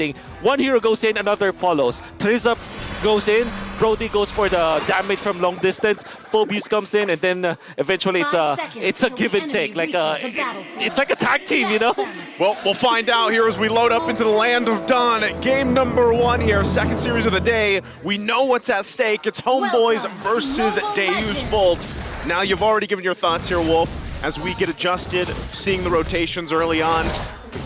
fighting. One hero goes in, another follows. Trizup goes in, Brody goes for the damage from long distance, Phoebus comes in, and then eventually it's a give and take. Like it's like a tag team, you know? Well, we'll find out here as we load up into the land of Dawn. Game number 1 here, second series of the day. We know what's at stake. It's Homeboys versus Deus Volt. Now, you've already given your thoughts here, Wolf, as we get adjusted, seeing the rotations early on.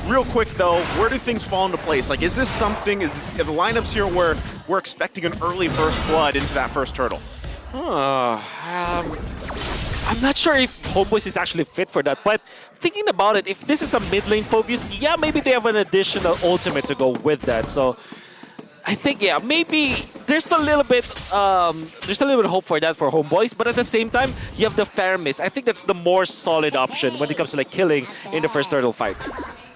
Real quick, though, where do things fall into place? Like, is this something, are the lineups here where we're expecting an early first blood into that first turtle? I'm not sure if Homeboys is actually fit for that, but thinking about it, if this is a mid lane Phoebus, yeah, maybe they have an additional ultimate to go with that. So I think, yeah, maybe there's a little bit of hope for that for Homeboys, but at the same time, you have the Faramis. I think that's the more solid option when it comes to like killing in the first turtle fight.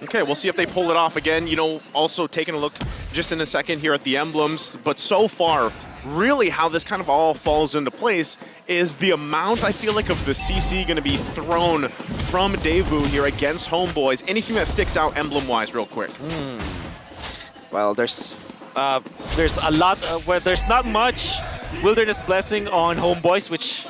Okay, we'll see if they pull it off again. You know, also taking a look just in a second here at the emblems, but so far, really how this kind of all falls into place is the amount, I feel like, of the CC going to be thrown from Devu here against Homeboys. Anything that sticks out emblem-wise real quick? Well, there's a lot where there's not much Wilderness Blessing on Homeboys, which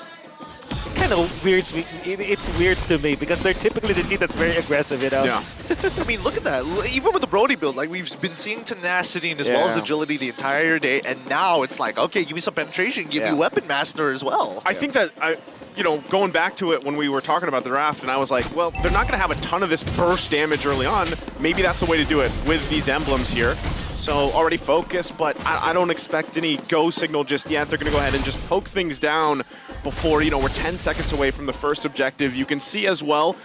kind of weirds me. It's weird to me because they're typically the team that's very aggressive, you know? Yeah. I mean, look at that. Even with the Brody build, like we've been seeing tenacity and as well as agility the entire day, and now it's like, okay, give me some penetration, give me Weapon Master as well. I think that, you know, going back to it when we were talking about the draft, and I was like, well, they're not going to have a ton of this burst damage early on. Maybe that's the way to do it with these emblems here. So already focused, but I don't expect any go signal just yet. They're going to go ahead and just poke things down before, you know, we're 10 seconds away from the first objective. You can see as well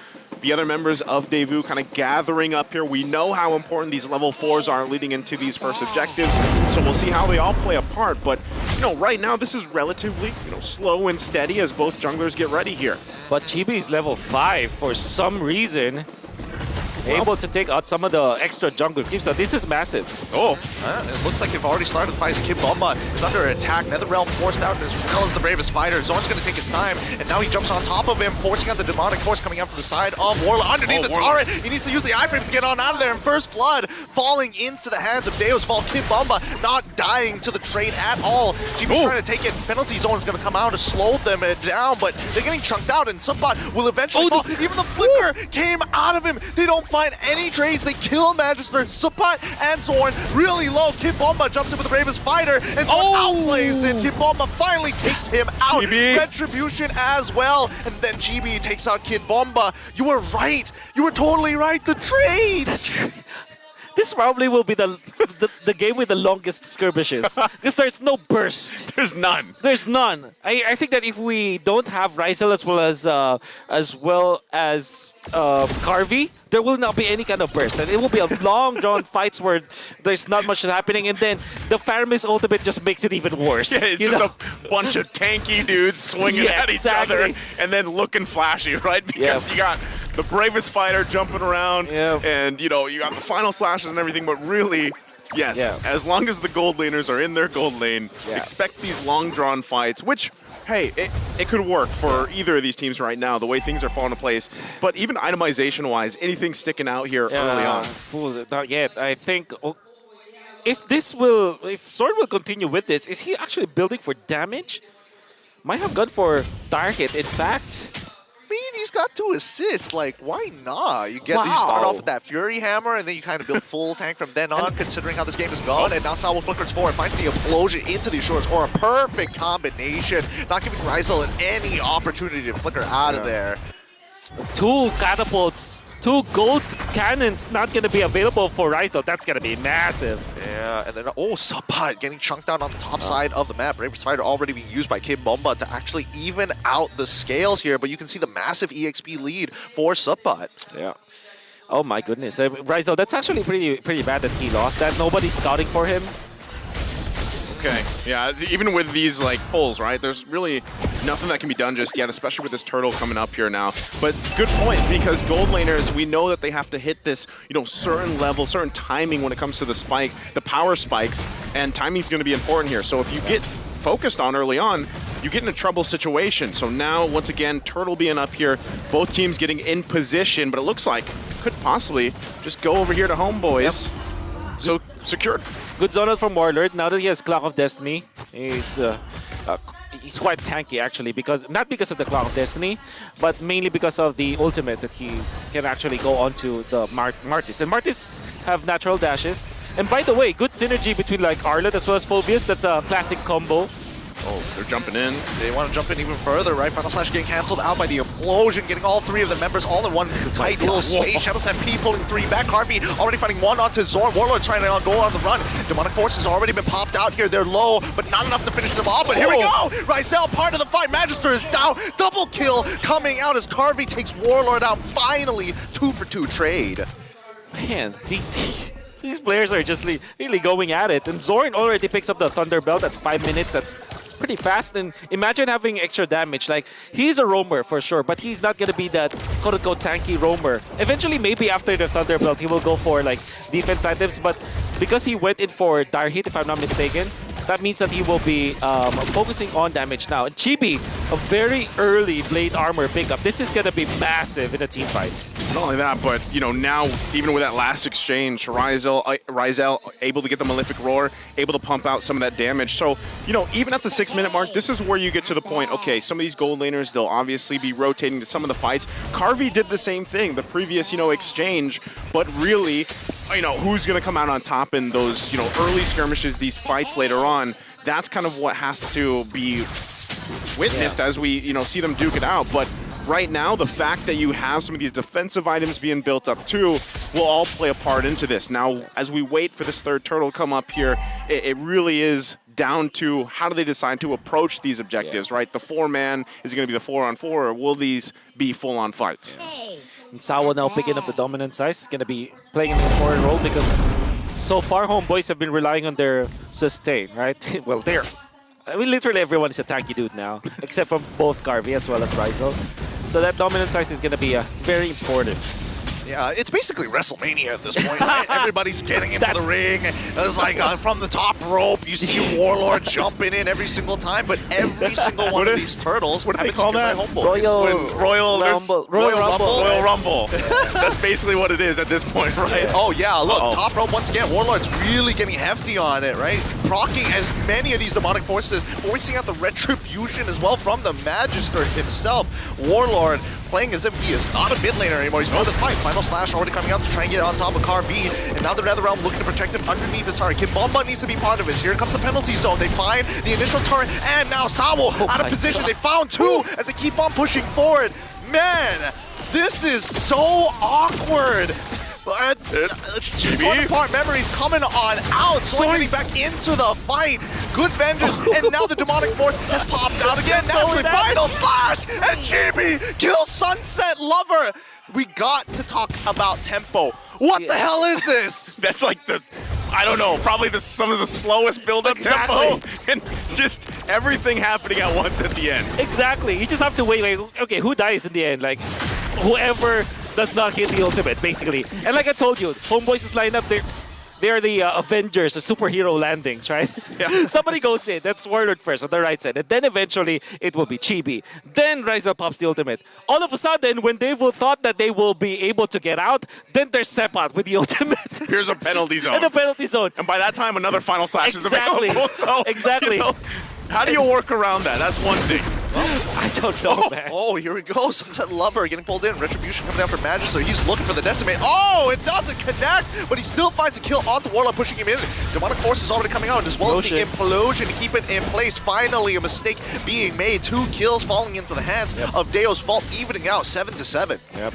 the other members of Devu kind of gathering up here. We know how important these level 4s are leading into these first objectives, so we'll see how they all play a part. But, you know, right now this is relatively, you know, slow and steady as both junglers get ready here. But Chibi is level 5 for some reason. Able to take out some of the extra jungle creeps, so this is massive. Oh, it looks like they've already started the fight. Kid Bomba is under attack. NetherRealm forced out as well as the bravest fighter. Zorn's going to take his time, and now he jumps on top of him, forcing out the demonic force coming out from the side of Warlock. Underneath the turret, he needs to use the iframes to get on out of there, and first blood falling into the hands of Deus Volt. Kid Bomba not dying to the trade at all. GB's trying to take it. Penalty Zone is going to come out to slow them down, but they're getting chunked out, and Subbot will eventually fall. Even the flicker came out of him. They don't find any trades. They kill Magister, Subbot, and Zorn really low. Kid Bomba jumps in with the bravest fighter, and Zorn outplays it. Kid Bomba finally takes him out. GB. Retribution as well, and then GB takes out Kid Bomba. You were right. You were totally right. The trades. This probably will be the game with the longest skirmishes because there's no burst. There's none. There's none. I think that if we don't have Ryzel as well as Carvey, there will not be any kind of burst. And it will be a long drawn fights where there's not much happening, and then the Faramis ultimate just makes it even worse. Yeah, it's just a bunch of tanky dudes swinging at each other and then looking flashy, right? Because you got the bravest fighter jumping around, and you know, you got the final slashes and everything, but really, yes, as long as the gold laners are in their gold lane, expect these long drawn fights, which, hey, it could work for either of these teams right now, the way things are falling into place. But even itemization-wise, anything sticking out here early on? Not yet. I think if Sword will continue with this, is he actually building for damage? Might have gone for target, in fact. I mean, he's got 2 assists. Like, why not? You start off with that Fury Hammer, and then you kind of build full tank from then on, considering how this game is gone. And now Salvo flickers forward, finds the implosion into the shores, or a perfect combination, not giving Ryzel any opportunity to flicker out of there. 2 catapults, 2 gold cannons not going to be available for Ryzel. That's going to be massive. Yeah, and then, Subbot getting chunked out on the top side of the map. Bravest Fighter already being used by Kid Bomba to actually even out the scales here, but you can see the massive EXP lead for Subbot. Yeah. Oh my goodness. Ryzel, that's actually pretty bad that he lost that. Nobody's scouting for him. Okay, yeah, even with these like pulls, right, there's really nothing that can be done just yet, especially with this turtle coming up here now. But good point, because gold laners, we know that they have to hit this, you know, certain level, certain timing when it comes to the spike, the power spikes, and timing's going to be important here. So if you get focused on early on, you get in a trouble situation. So now, once again, turtle being up here, both teams getting in position, but it looks like could possibly just go over here to Homeboys. So secured. Good zone out from Warlord. Now that he has Clock of Destiny, he's quite tanky actually, not because of the Clock of Destiny, but mainly because of the ultimate that he can actually go onto the Martis. And Martis have natural dashes. And by the way, good synergy between like Arlet as well as Phobius. That's a classic combo. Oh, they're jumping in. They want to jump in even further, right? Final Slash getting cancelled out by the implosion, getting all three of the members all in one tight little space. Shadows have P pulling three back. Harvey already finding one onto Zorn. Warlord trying to go on the run. Demonic Force has already been popped out here. They're low, but not enough to finish them off. But here we go! Ryzel, part of the fight. Magister is down. Double kill coming out as Carvey takes Warlord out. Finally, 2-for-2 trade. Man, these players are just really going at it. And Zorn already picks up the Thunder Belt at 5 minutes. That's pretty fast. And imagine having extra damage. Like, he's a roamer for sure, but he's not going to be that quote-unquote tanky roamer. Eventually, maybe after the Thunder Belt, he will go for like defense items. But because he went in for Dire Hit, if I'm not mistaken, that means that he will be focusing on damage now. And Chibi, a very early Blade Armor pickup. This is going to be massive in the team fights. Not only that, but you know, now even with that last exchange, Ryzel able to get the Malefic Roar, able to pump out some of that damage. So, you know, even at the 6-minute mark, this is where you get to the point, okay, some of these gold laners, they'll obviously be rotating to some of the fights. Carvey did the same thing, the previous, you know, exchange, but really, you know, who's going to come out on top in those, you know, early skirmishes, these fights later on, that's kind of what has to be witnessed as we, you know, see them duke it out. But right now, the fact that you have some of these defensive items being built up too will all play a part into this. Now, as we wait for this third turtle to come up here, it really is down to how do they decide to approach these objectives, right? The 4-man is going to be the 4-on-4, or will these be full-on fights? And Sawa now picking up the dominant size. He's going to be playing an important role because so far, Homeboys have been relying on their sustain, right? Well, I mean, literally everyone is a tanky dude now, except for both Carvey as well as Ryzel. So that dominant size is going to be very important. Yeah, it's basically WrestleMania at this point, right? Everybody's getting into the ring. It's like from the top rope, you see Warlord jumping in every single time, but every single one of these turtles, what do they call that? Royal Rumble. Royal Rumble. That's basically what it is at this point, right? Oh yeah, look, top rope once again. Warlord's really getting hefty on it, right? Procking as many of these demonic forces, forcing out the retribution as well from the Magister himself. Warlord playing as if he is not a mid laner anymore. He's part of the fight. Final Slash already coming out to try and get on top of Carvey. And now the Netherrealm looking to protect him underneath his turret. Kimbomba needs to be part of this. Here comes the penalty zone. They find the initial turret, and now Sawo out of position. God. They found two as they keep on pushing forward. Man, this is so awkward. Torn apart memories coming on out, getting back into the fight. Good vengeance, and now the demonic force has popped out again. Naturally, Final Slash and Chibi kills Sunset Lover. We got to talk about tempo. What the hell is this? That's like I don't know, probably some of the slowest build-up tempo, and just everything happening at once at the end. Exactly. You just have to wait. Like, okay, who dies in the end? Like, whoever does not hit the ultimate, basically. And like I told you, Homeboys' lineup, they're the Avengers, the superhero landings, right? Yeah. Somebody goes in, that's Warlord first on the right side, and then eventually it will be Chibi. Then Ryzel pops the ultimate. All of a sudden, when Devu thought that they will be able to get out, then there's Sepat with the ultimate. Here's a penalty zone. And a penalty zone. And by that time, another Final Slash is available. So, exactly. You know, how do you work around that? That's one thing. I don't know, man. Oh, here we go. Sunset Lover getting pulled in. Retribution coming down for Magister. He's looking for the Decimate. Oh, it doesn't connect, but he still finds a kill onto Warlord, pushing him in. Demonic Force is already coming out, as well as the Implosion to keep it in place. Finally, a mistake being made. 2 kills falling into the hands of Deo's Vault, evening out 7-7. Yep.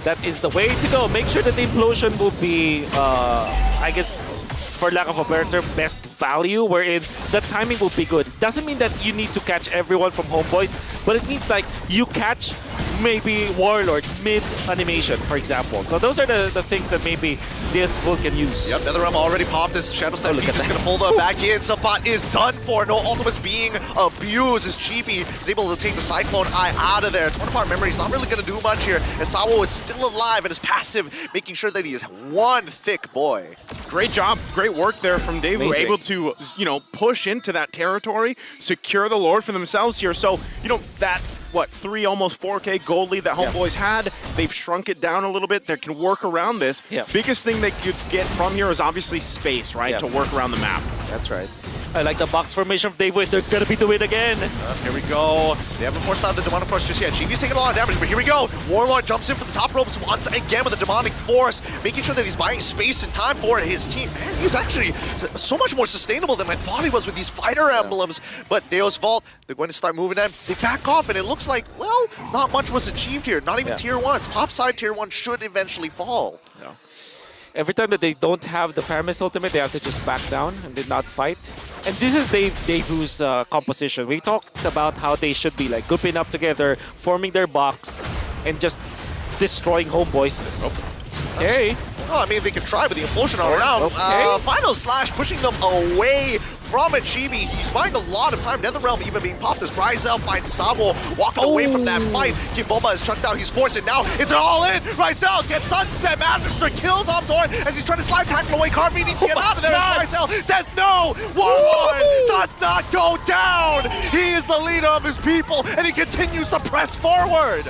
That is the way to go. Make sure that the Implosion will be, I guess, for lack of a better term, best value, wherein the timing will be good. Doesn't mean that you need to catch everyone from Homeboys, but it means like you catch maybe Warlord mid-animation, for example. So those are the things that maybe this build can use. Yep, Netherrealm already popped his Shadow Step. He's just going to pull them back in. Sapat is done for. No ultimates being abused as Chibi is able to take the Cyclone Eye out of there. Torn apart memory is not really going to do much here. And Sawo is still alive and is passive, making sure that he is one thick boy. Great job, great work there from Devu, able to, you know, push into that territory, secure the Lord for themselves here. So, you know, that what, 3, almost 4K gold lead that Homeboys had. They've shrunk it down a little bit. They can work around this. Biggest thing they could get from here is obviously space, right, to work around the map. That's right. I like the box formation of Devu. They're going to be the win again. Here we go. They haven't forced out the Demonic Force just yet. GB's taking a lot of damage, but here we go. Warlord jumps in for the top ropes once again with the Demonic Force, making sure that he's buying space and time for his team. Man, he's actually so much more sustainable than I thought he was with these fighter emblems. But Deo's Vault, they're going to start moving in. They back off, and it looks like, well, not much was achieved here. Not even tier 1s. Top side tier 1 should eventually fall. Every time that they don't have the Paramis ultimate, they have to just back down and did not fight. And this is Devu's composition. We talked about how they should be like grouping up together, forming their box, and just destroying Homeboys. Okay. Well, I mean, they can try with the implosion all around. Final slash pushing them away from a Chibi. He's buying a lot of time. Netherrealm even being popped as Ryzel finds Sabo walking away from that fight. Kimbomba is chucked out. He's forced it now. It's an all-in. Ryzel gets Sunset. Magister kills Omzorn as he's trying to slide tackle away. Carvey needs to get out of there. Ryzel says no. Warlord does not go down. He is the leader of his people, and he continues to press forward.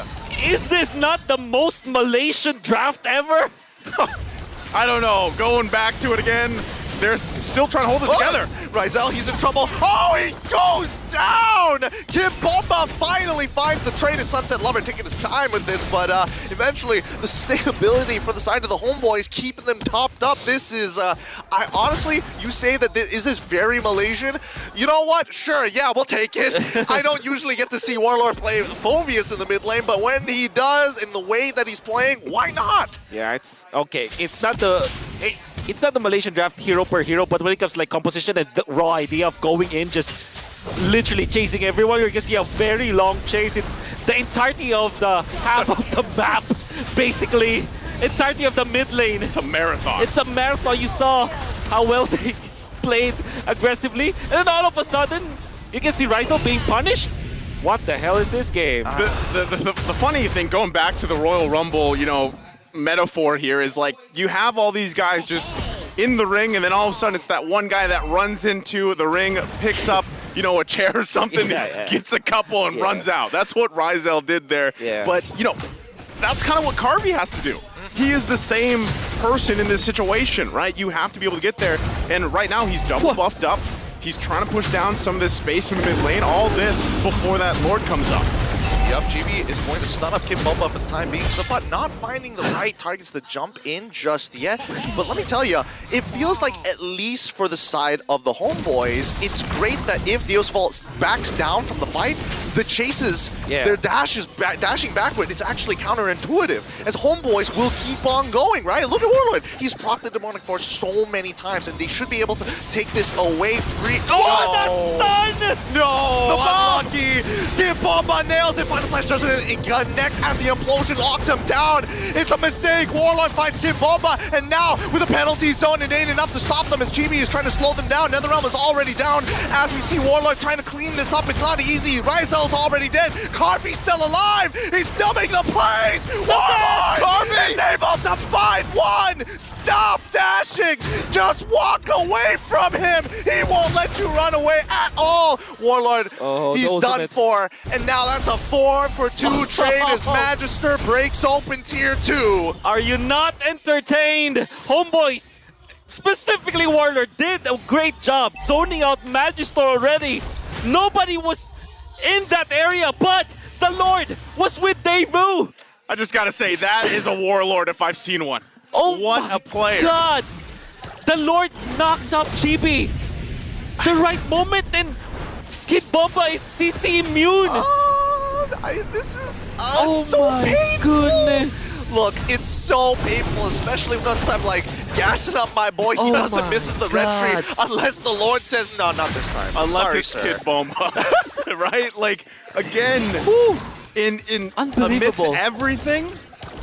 Is this not the most Malaysian draft ever? I don't know. Going back to it again. They're still trying to hold it together. Ryzel, he's in trouble. Oh, he goes down! Kimbomba finally finds the trade, and Sunset Lover taking his time with this, but eventually the sustainability for the side of the Homeboys, keeping them topped up. This is, I honestly, you say that is this very Malaysian? You know what? Sure, yeah, we'll take it. I don't usually get to see Warlord play Phoveus in the mid lane, but when he does, in the way that he's playing, why not? Yeah, it's okay. It's not the Malaysian draft hero per hero, but when it comes to like composition and the raw idea of going in, just literally chasing everyone, you're gonna see a very long chase. It's the entirety of the half of the map, basically. Entirety of the mid lane. It's a marathon. It's a marathon. You saw how well they played aggressively, and then all of a sudden, you can see Ryzel being punished. What the hell is this game? The funny thing, going back to the Royal Rumble, you know, metaphor here is like you have all these guys just in the ring, and then all of a sudden it's that one guy that runs into the ring, picks up, you know, a chair or something, gets a couple and runs out. That's what Ryzel did there. But, you know, that's kind of what Carvey has to do. He is the same person in this situation, right? You have to be able to get there, and right now he's double buffed up. He's trying to push down some of this space in the mid lane, all this before that Lord comes up. Yep, GB is going to stun up Kimbomba for the time being, so but not finding the right targets to jump in just yet. But let me tell you, it feels like at least for the side of the Homeboys, it's great that if Deo's Vault backs down from the fight, the chases, their dashing backward, it's actually counterintuitive, as Homeboys will keep on going, right? Look at Warlord. He's procced the Demonic Force so many times, and they should be able to take this away free. Oh, that's done! No, unlucky. Kimbomba nails it. Final Slash doesn't connect as the implosion locks him down. It's a mistake. Warlord finds Kimbomba, and now with a penalty zone, it ain't enough to stop them as Chibi is trying to slow them down. Netherrealm is already down as we see Warlord trying to clean this up. It's not easy. Ryzel's already dead. Carvey's still alive. He's still making the plays. Warlord is able to find one. Stop dashing. Just walk away from him. He won't let you run away at all. Warlord, he's done for. And now that's a 4-for-2 trade as Magister breaks open tier 2. Are you not entertained? Homeboys, specifically Warlord, did a great job zoning out Magister already. Nobody was in that area, but the Lord was with Devu. I just gotta say, that is a Warlord if I've seen one. Oh, what a player. God. The Lord knocked up Chibi. The right moment, and Kimbomba is CC immune. This is so painful. Goodness. Look, it's so painful, especially once I'm like gassing up my boy. He doesn't misses the red tree unless the Lord says no, not this time. Unless it's Kid Bomba, right? Like again, in amidst everything,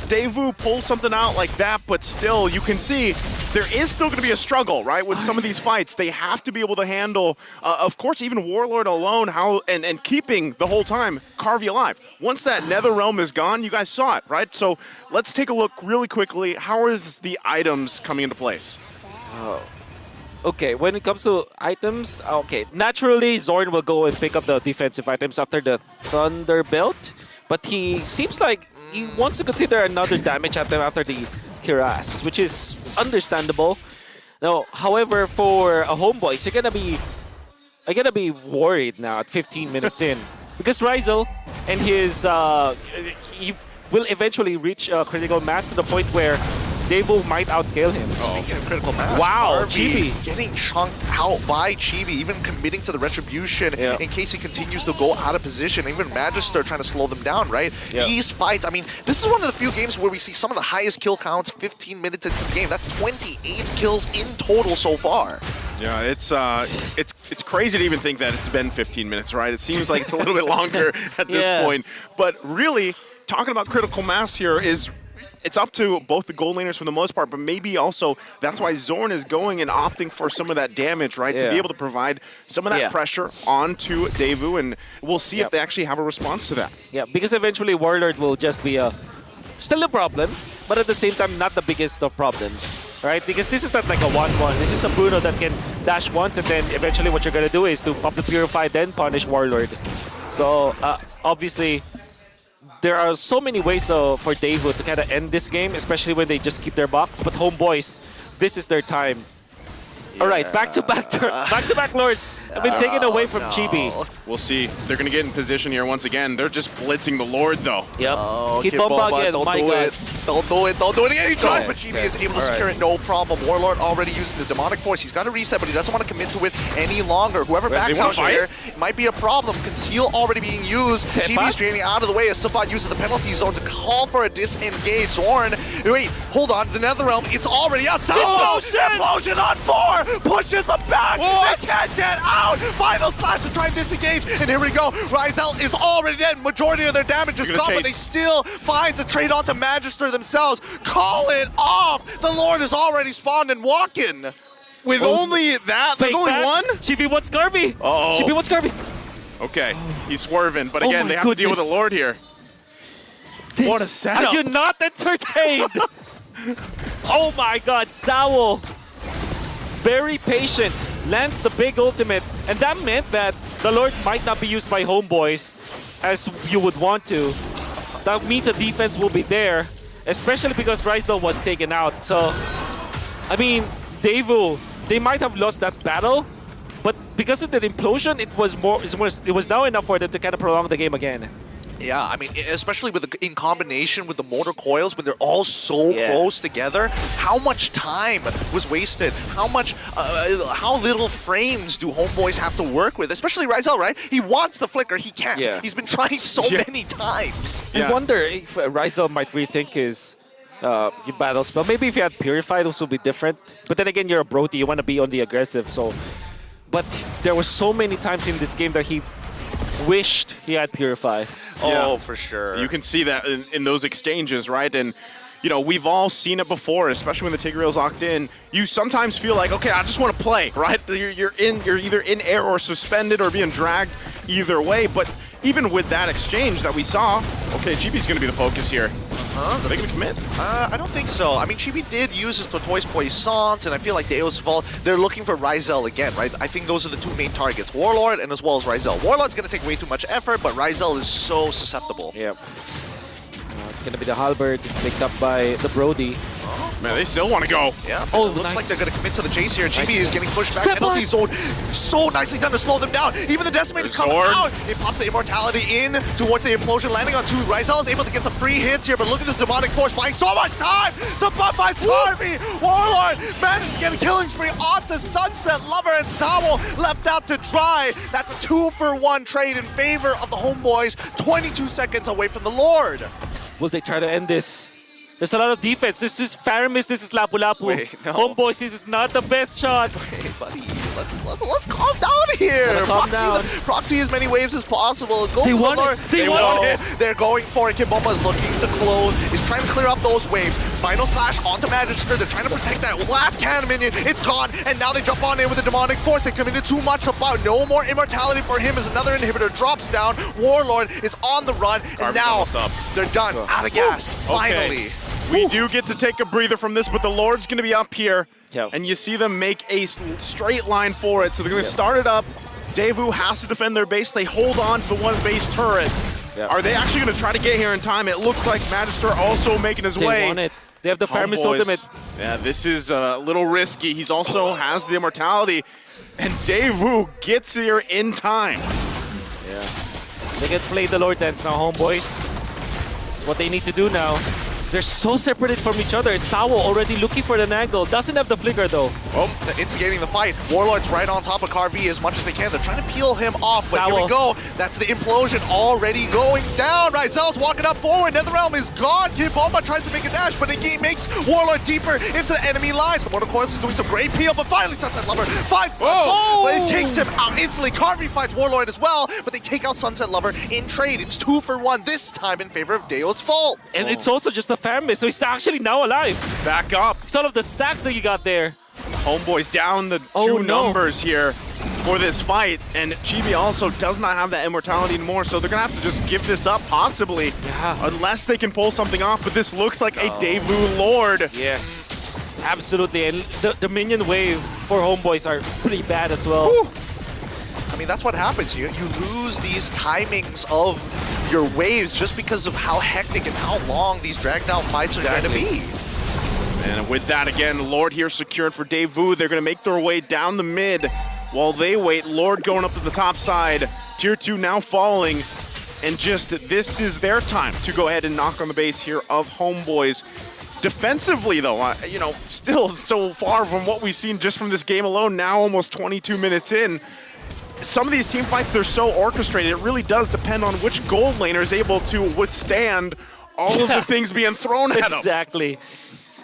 Devu pulls something out like that, but still, you can see there is still going to be a struggle, right? With some of these fights, they have to be able to handle, of course, even Warlord alone, and keeping the whole time Carvey alive. Once that Netherrealm is gone, you guys saw it, right? So let's take a look really quickly. How is the items coming into place? Okay, when it comes to items, okay, naturally Zorn will go and pick up the defensive items after the Thunder Belt, but he seems like he wants to consider another damage item after the Kiras, which is understandable. Now, however, for a Homeboys, you're gonna be worried now at 15 minutes in because Ryzel and his he will eventually reach critical mass to the point where Devu might outscale him. Speaking of critical mass, Wow, Harvey Chibi. getting chunked out by Chibi, even committing to the retribution in case he continues to go out of position. Even Magister trying to slow them down, right? Yeah. These fights, I mean, this is one of the few games where we see some of the highest kill counts 15 minutes into the game. That's 28 kills in total so far. Yeah, it's crazy to even think that it's been 15 minutes, right? It seems like it's a little bit longer at this point. But really, talking about critical mass here is it's up to both the gold laners for the most part, but maybe also that's why Zorn is going and opting for some of that damage, right? To be able to provide some of that pressure onto Devu, and we'll see if they actually have a response to that. Yeah, because eventually Warlord will just be still a problem, but at the same time not the biggest of problems, right? Because this is not like a 1-1. This is a Bruno that can dash once, and then eventually what you're gonna do is to pop the Purify, then punish Warlord. So obviously, there are so many ways for Devu to kind of end this game, especially when they just keep their box. But Homeboys, this is their time. All right, back-to-back Lords have been taken away from Chibi. We'll see. They're going to get in position here once again. They're just blitzing the Lord, though. Yep. Oh, Kid Bomba again, don't my do God. it. Don't do it. Don't do it again. He tries, Okay, but Chibi is able to secure it no problem. Warlord already using the Demonic Force. He's got to reset, but he doesn't want to commit to it any longer. Whoever backs out here, it might be a problem. Conceal already being used. Chibi's draining out of the way as Sabat uses the penalty zone to call for a disengage. Zorn, wait, hold on. The Netherrealm, it's already outside. Oh, shit! Explosion on 4! Pushes them back! What? They can't get out! Final slash to try and disengage, and here we go. Ryzel is already dead. Majority of their damage is gone, but they still finds a trade onto Magister themselves. Call it off! The Lord is already spawned and walking. With only that, there's only one? Chibi wants Garvey. Uh-oh. Chibi wants Garvey. Okay, he's swerving, but Oh again, my they have to deal with the goodness. Lord here. What a setup. Are you not entertained? Oh my God, Sawo. Very patient, lands the big ultimate, and that meant that the Lord might not be used by Homeboys as you would want to. That means the defense will be there, especially because Ryzel was taken out. So, I mean, Devu, they might have lost that battle, but because of the implosion, it was now enough for them to kind of prolong the game again. Yeah, I mean, especially with in combination with the mortar coils, when they're all so close together, how much time was wasted? How little frames do Homeboys have to work with? Especially Ryzel, right? He wants the flicker, he can't. Yeah. He's been trying so many times. I wonder if Ryzel might rethink his battle spell. Maybe if you had Purify, those would be different. But then again, you're a Brody, you want to be on the aggressive. So, but there were so many times in this game that he wished he had Purify. Oh, for sure. You can see that in those exchanges, right? And, you know, we've all seen it before, especially when the Tigreal's locked in. You sometimes feel like, okay, I just want to play, right? You're either in air or suspended or being dragged either way. But even with that exchange that we saw, okay, Chibi's going to be the focus here. Are they going to commit? I don't think so. I mean, Chibi did use his Tortoise Poissons, and I feel like Deo's Vault, they're looking for Ryzel again, right? I think those are the two main targets, Warlord and as well as Ryzel. Warlord's going to take way too much effort, but Ryzel is so susceptible. Yep. It's going to be the Halberd picked up by the Brody. Man, they still want to go. Yeah, oh, it looks nice. like they're going to commit to the chase here. Chibi is getting pushed back. Step Penalty on. zone. So nicely done to slow them down. Even the Decimator's coming Sword. out. It pops the Immortality in towards the Implosion, landing on 2. Ryzel is able to get some free hits here, but look at this Demonic Force buying so much time. Sabat finds Harvey. Warlord manages to get a killing spree onto Sunset Lover, and Sawo left out to dry. That's a 2-for-1 trade in favor of the Homeboys. 22 seconds away from the Lord. Will they try to end this? There's a lot of defense. This is Faramis, this is Lapu-Lapu. Wait, no. Homeboys, this is not the best shot. Hey, buddy, let's calm down here. Calm down. Proxy as many waves as possible. Go They for the want it. Lord. They want it. They're going for it. Kibomba is looking to close. He's trying to clear up those waves. Final slash onto Magister. They're trying to protect that last cannon minion. It's gone, and now they jump on in with the Demonic Force. They committed too much about no more immortality for him as another inhibitor drops down. Warlord is on the run, and Garbage now almost up. they're done. Out of gas. Finally. We do get to take a breather from this, but the Lord's going to be up here. Yeah. and you see them make a straight line for it. So they're going to start it up. Devu has to defend their base. They hold on to the one base turret. Yeah. Are they actually going to try to get here in time? It looks like Magister also making his They way. want it. They have the Faramis Homeboys. ultimate. Yeah, this is a little risky. He's also has the immortality, and Devu gets here in time. Yeah. They can play the Lord Dance now, homeboys. It's what they need to do now. They're so separated from each other. It's Sawo already looking for the angle. Doesn't have the flicker though. Oh, they're instigating the fight. Warlord's right on top of Carvey as much as they can. They're trying to peel him off, but here we Sawo. go. That's the implosion already going down. Rizel's walking up forward. Netherrealm is gone. Kid Bomba tries to make a dash, but it makes Warlord deeper into the enemy lines. The Mortal Course is doing some great peel, but finally Sunset Lover finds Oh! but it takes him out instantly. Carvey finds Warlord as well, but they take out Sunset Lover in trade. It's 2 for 1 this time in favor of Deo's fault. And it's also just a Faramis, so he's actually now alive. Back up. It's all of the stacks that you got there. Homeboys down the Oh, two no. numbers here for this fight, and Chibi also does not have that immortality anymore, so they're gonna have to just give this up, possibly, Yeah. unless they can pull something off. But this looks like a Devu Lord. Yes, absolutely. And the minion wave for homeboys are pretty bad as well. Whew. I mean, that's what happens. You lose these timings of your waves just because of how hectic and how long these dragged out fights are going to be. And with that, again, Lord here secured for Devu. They're going to make their way down the mid while they wait. Lord going up to the top side. Tier 2 now falling. And just this is their time to go ahead and knock on the base here of Homeboys. Defensively, though, you know, still so far from what we've seen just from this game alone, now almost 22 minutes in. Some of these team fights, they're so orchestrated, it really does depend on which gold laner is able to withstand all of the things being thrown at them. Exactly.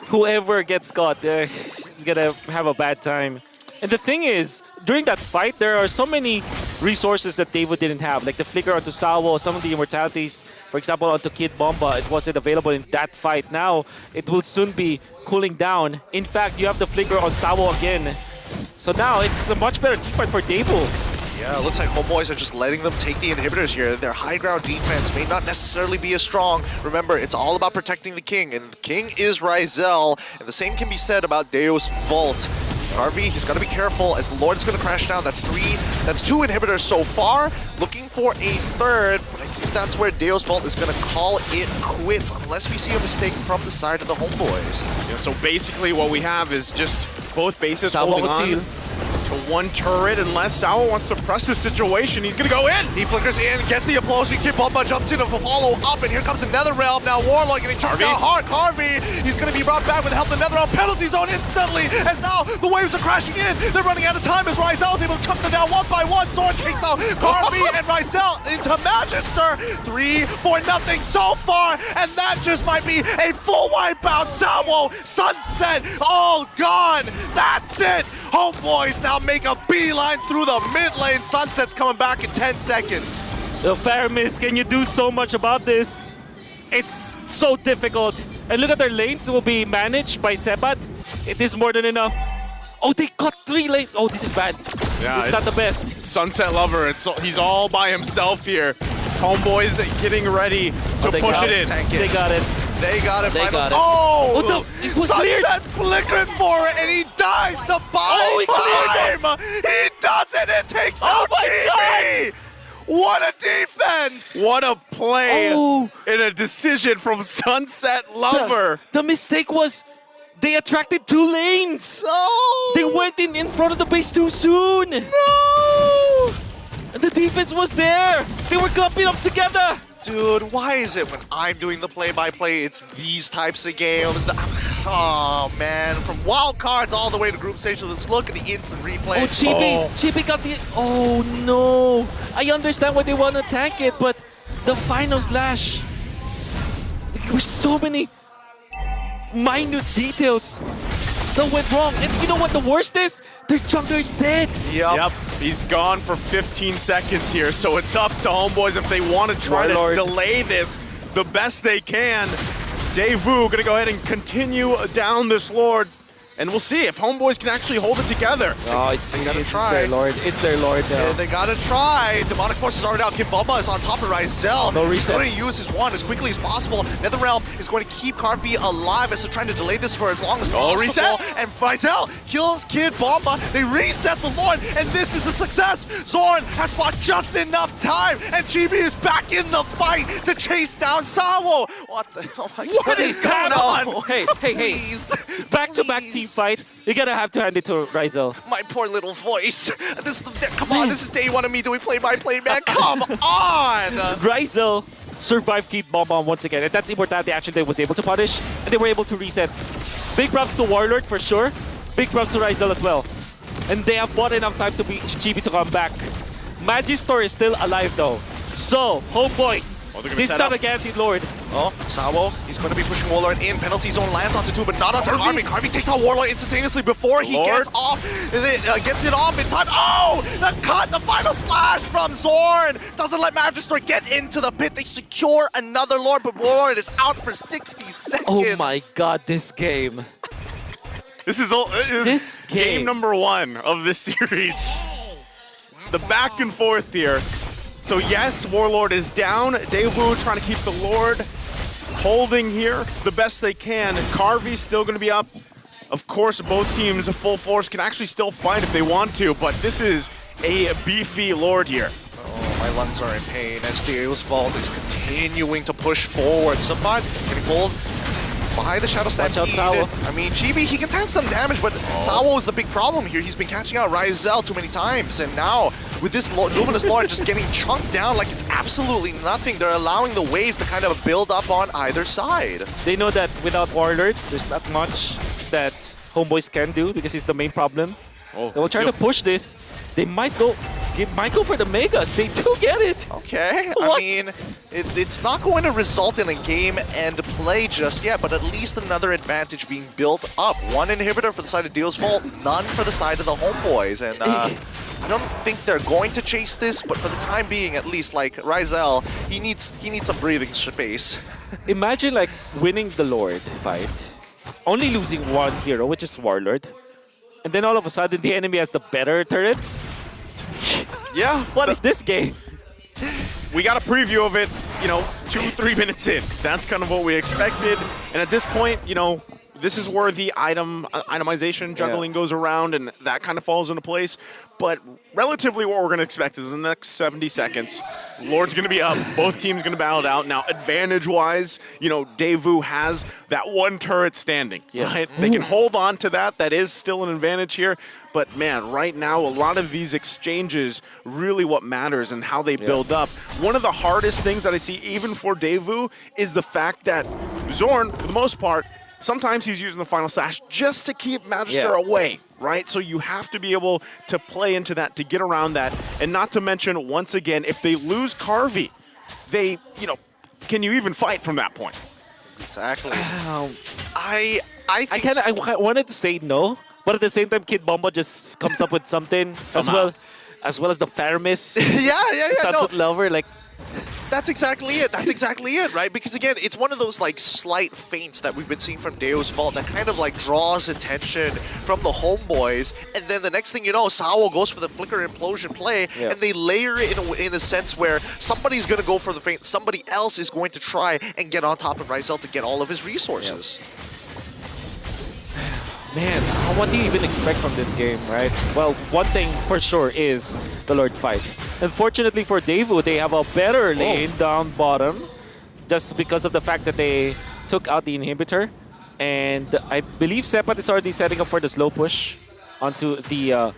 Whoever gets caught, is gonna have a bad time. And the thing is, during that fight, there are so many resources that Devu didn't have, like the flicker onto Sawo, some of the immortalities, for example, onto Kid Bomba. It wasn't available in that fight. Now, it will soon be cooling down. In fact, you have the flicker on Sawo again. So now, it's a much better team fight for Devu. Yeah, it looks like Homeboys are just letting them take the inhibitors here. Their high ground defense may not necessarily be as strong. Remember, it's all about protecting the king, and the king is Rizel, and the same can be said about Deo's Vault. Harvey, he's got to be careful as the Lord is going to crash down. That's 2 inhibitors so far. Looking for a third, but I think that's where Deo's Vault is going to call it quits unless we see a mistake from the side of the Homeboys. Yeah, so basically what we have is just both bases Sawo holding would on seal. to one turret. Unless Sawo wants to press the situation, he's going to go in. He flickers in, gets the implosion, Kid Bomba jumps in to follow up, and here comes the Netherrealm. Now Warlock getting chucked down hard. Harvey, he's going to be brought back with the help of the Netherrealm. Penalty zone instantly, as now the waves are crashing in. They're running out of time as Rizel is able to chuck them down one by one. Zorn takes out Harvey and Rizel into Magister. 3-0 so far, and that just might be a full wipeout. Sawo, Sunset, all gone. That's it. Homeboys now make a beeline through the mid lane. Sunset's coming back in 10 seconds. The Faramis, can you do so much about this? It's so difficult. And look at their lanes will be managed by Sebat. It is more than enough. Oh, they got 3 lanes. Oh, this is bad. Yeah, this is not the best. Sunset Lover, he's all by himself here. Homeboys getting ready to push got it in. Tank it. They got it. They got it. They Finals. got it. Oh! Oh, no, it was cleared. Sunset flickering for it, and he dies to buy he cleared time. He does it. It takes Oh out my GB. What a defense! What a play Oh. and a decision from Sunset Lover. The mistake was they attracted 2 lanes. No! They went in front of the base too soon. No! And the defense was there. They were clumping up together. Dude, why is it when I'm doing the play-by-play, it's these types of games? Oh, man. From wild cards all the way to group stage, let's look at the instant replay. Oh, Chibi. Chibi got the... Oh, no. I understand why they want to tank it, but the final slash... There were so many minute details that went wrong. And you know what the worst is? Their jungler is dead. Yep, he's gone for 15 seconds here, so it's up to Homeboys if they want to try Warlord. to delay this the best they can. Devu gonna go ahead and continue down this Lord. And we'll see if Homeboys can actually hold it together. Oh, They gotta it's try. their lord. It's their lord now. Yeah, they gotta try. Demonic Force is already out. Kim Bomba is on top of Ryzel. No He's reset. going to use his wand as quickly as possible. NetherRealm is going to keep Carvey alive as they're trying to delay this for as long as possible. reset. And Ryzel kills Kid Bomba. They reset the Lord, and this is a success. Zorn has bought just enough time, and Chibi is back in the fight to chase down Sawo. What the hell? What is going on? Hey, Please. back-to-back Please. team fights. You're gonna have to hand it to Ryzel. My poor little voice. Come on, this is day one of me doing play-by-play, man. Come on. Ryzel survived Kid Bomb once again, and that's Immortality action they was able to punish, and they were able to reset. Big props to Warlord for sure. Big props to Ryzel as well. And they have bought enough time to be Chibi to come back. Magistor is still alive though. So, Homeboys, Oh, they're gonna this set is not up. a guaranteed Lord. Oh, Sawo, he's going to be pushing Warlord in. Penalty zone lands onto 2, but not onto Carvey. Carvey takes out Warlord instantaneously before he Lord. gets off. Gets it off in time. Oh, the cut, the final slash from Zorn. Doesn't let Magister get into the pit. They secure another Lord, but Warlord is out for 60 seconds. Oh my god, this game. This is This game. game number 1 of this series. The back and forth here. So yes, Warlord is down. Devu trying to keep the Lord holding here the best they can. Carvey's still going to be up. Of course, both teams full force can actually still fight if they want to, but this is a beefy Lord here. Oh, my lungs are in pain as Deo's Vault is continuing to push forward. Sabat getting pulled behind the Shadow Watch out, Stampede. Sawo. I mean, Chibi, he can tank some damage, but Sawo is the big problem here. He's been catching out Ryzel too many times, and now with this Luminous Lord just getting chunked down like it's absolutely nothing, they're allowing the waves to kind of build up on either side. They know that without Warlord, there's not much that Homeboys can do because he's the main problem. Oh, They will try to push this. They might go for the Megas. They do get it. Okay, I What? mean, it's not going to result in a game and play just yet, but at least another advantage being built up. One inhibitor for the side of Deo's Vault, none for the side of the Homeboys, and I don't think they're going to chase this, but for the time being, at least, like Ryzel, he needs some breathing space. Imagine like winning the Lord fight, only losing one hero, which is Warlord, and then all of a sudden the enemy has the better turrets. Yeah, What is this game? we got a preview of it, 2-3 minutes in. That's kind of what we expected. And at this point, this is where the itemization juggling goes around, and that kind of falls into place. But relatively what we're going to expect is in the next 70 seconds, Lord's going to be up. Both teams going to battle it out. Now, advantage-wise, Devu has that one turret standing. Yeah. Right? They can hold on to that. That is still an advantage here. But, man, right now, a lot of these exchanges really what matters and how they build up. One of the hardest things that I see, even for Devu, is the fact that Zorn, for the most part, sometimes he's using the final slash just to keep Magister away, right? So you have to be able to play into that, to get around that. And not to mention, once again, if they lose Carvey, they, can you even fight from that point? Exactly. Um, I think I wanted to say no, but at the same time, Kid Bomba just comes up with something Somehow. as well as the Faramis. yeah, no. Sunset Lover, like. That's exactly it. That's exactly it, right? Because again, it's one of those like slight feints that we've been seeing from Deo's Vault that kind of like draws attention from the Homeboys, and then the next thing you know, Sawo goes for the Flicker Implosion play, and they layer it in a sense where somebody's going to go for the feint, somebody else is going to try and get on top of Ryzel to get all of his resources. Man, what do you even expect from this game, right? Well, one thing for sure is the Lord fight. Unfortunately for Devu, they have a better lane down bottom just because of the fact that they took out the inhibitor. And I believe Sepat is already setting up for the slow push onto the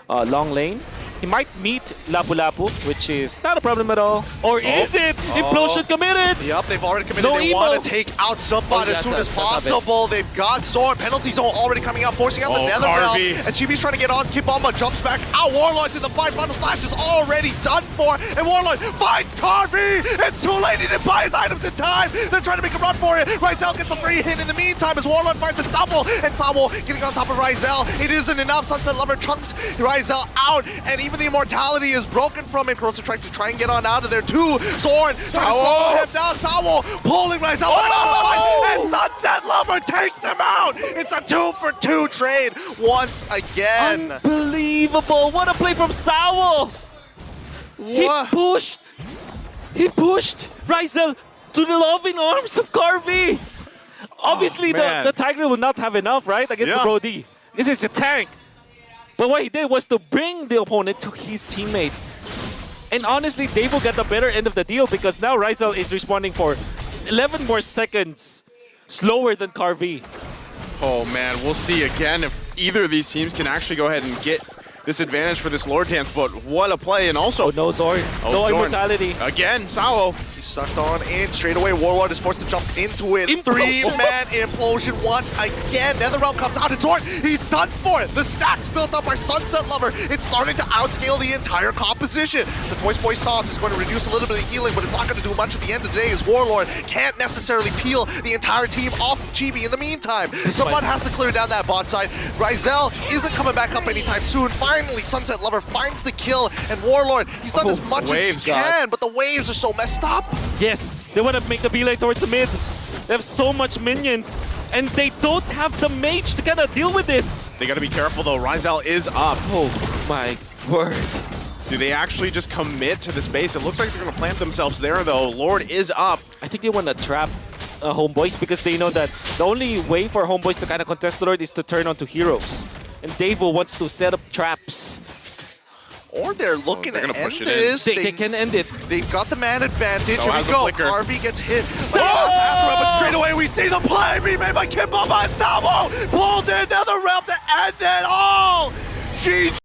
long lane. He might meet Lapu Lapu, which is not a problem at all. Or is it? Implosion committed! Yep, they've already committed. No they emo. want to take out Subbot as soon as possible. They've got Zorn. Penalty zone already coming out, forcing out the Carvey. NetherRealm. As Chibi's trying to get on, Kibamba jumps back out. Warlord's in the fight. Final Slash is already done for. And Warlord finds Carvey. It's too late. He didn't buy his items in time. They're trying to make a run for it. Ryzel gets the free hit in the meantime as Warlord finds a double. And Sawo getting on top of Ryzel. It isn't enough. Sunset Lover chunks Ryzel out. And even Even the immortality is broken from him. Corrosive trying to get on out of there too. Zorn trying to slow him down. Sawo pulling Rizal out of the fight, and Sunset Lover takes him out. It's a 2-for-2 trade once again. Unbelievable! What a play from Sawo! What? He pushed Rizal to the loving arms of Carvey. Obviously, man. the Tiger will not have enough, right, against the Brody. This is a tank. But what he did was to bring the opponent to his teammate. And honestly, Devu got the better end of the deal because now Rizal is responding for 11 more seconds slower than Carvey. Oh man, we'll see again if either of these teams can actually go ahead and get this advantage for this Lord dance, but what a play, and also... Oh, no Zorn. No Zorn. immortality. Again, Sawo. He's sucked on in straight away. Warlord is forced to jump into it. Implosion. Three-man implosion once again. Netherrealm comes out. It's Zorn. He's done for it. The stacks built up by Sunset Lover. It's starting to outscale the entire composition. The Toys Boy Sauce is going to reduce a little bit of healing, but it's not going to do much at the end of the day as Warlord can't necessarily peel the entire team off of Chibi in the meantime. Someone has to clear down that bot side. Rizal isn't coming back up anytime soon. Finally, Sunset Lover finds the kill, and Warlord, he's done as much as he can, but the waves are so messed up. Yes, they want to make the belay towards the mid. They have so much minions, and they don't have the mage to kind of deal with this. They got to be careful though. Rizal is up. Oh my word. Do they actually just commit to this base? It looks like they're going to plant themselves there though. Lord is up. I think they want to trap Homeboys because they know that the only way for Homeboys to kind of contest the Lord is to turn onto heroes. And Devu wants to set up traps. Or they're looking they're to gonna end push it in. this. They can end it. They've got the man advantage. Oh, Here has we a go. flicker. Harvey gets hit. But straight away we see the play being made by Kimbomba and Salvo. Pulled in another realm to end it all. GG.